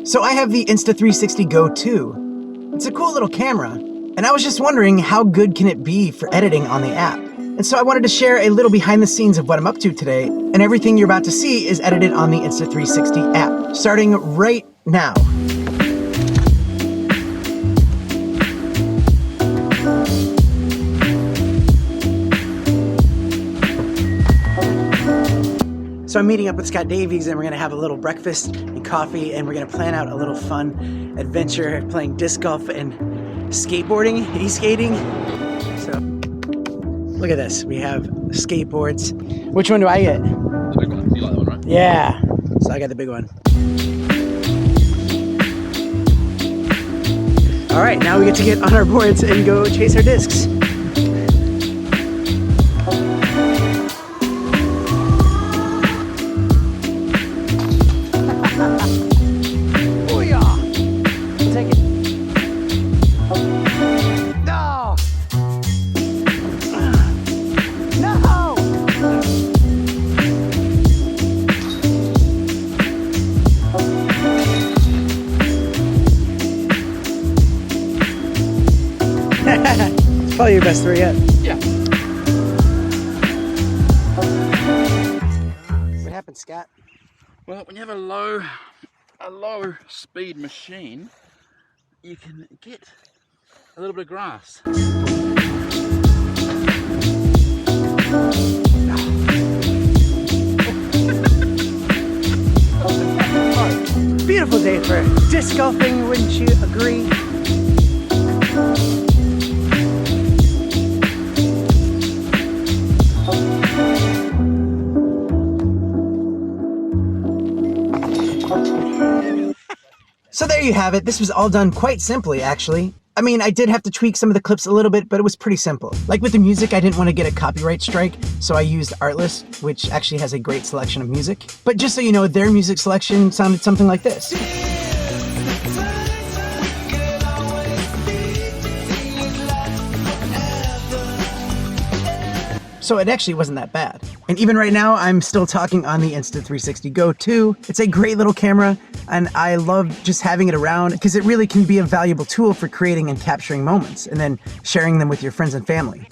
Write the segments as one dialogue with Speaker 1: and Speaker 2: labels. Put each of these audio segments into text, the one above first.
Speaker 1: So I have the Insta360 Go 2. It's a cool little camera, and I was just wondering how good can it be for editing on the app? And so I wanted to share a little behind the scenes of what I'm up to today, and everything you're about to see is edited on the Insta360 app, starting right now. So I'm meeting up with Scott Davies, and we're gonna have a little breakfast and coffee, and we're gonna plan out a little fun adventure playing disc golf and skateboarding, e-skating. So look at this, we have skateboards. Which one do I get?
Speaker 2: The big one. You like that one, right?
Speaker 1: Yeah, so I got the big one. All right, now we get to get on our boards and go chase our discs. It's probably your best three yet.
Speaker 2: Yeah.
Speaker 1: What happened, Scott?
Speaker 2: Well, when you have a low speed machine, you can get a little bit of grass.
Speaker 1: Beautiful day for disc golfing, wouldn't you agree? So there you have it. This was all done quite simply, actually. I mean, I did have to tweak some of the clips a little bit, but it was pretty simple. Like with the music, I didn't want to get a copyright strike, so I used Artlist, which actually has a great selection of music. But just so you know, their music selection sounded something like this. So it actually wasn't that bad. And even right now, I'm still talking on the Insta360 Go 2. It's a great little camera, and I love just having it around because it really can be a valuable tool for creating and capturing moments and then sharing them with your friends and family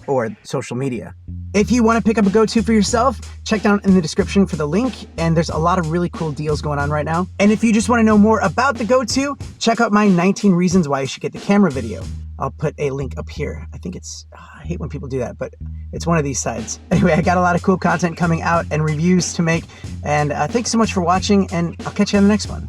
Speaker 1: or social media. If you want to pick up a Go 2 for yourself, check down in the description for the link, and there's a lot of really cool deals going on right now. And if you just want to know more about the Go 2, check out my 19 reasons why you should get the camera video. I'll put a link up here. I think it's, I hate when people do that, but it's one of these sites. Anyway, I got a lot of cool content coming out and reviews to make, and thanks so much for watching, and I'll catch you on the next one.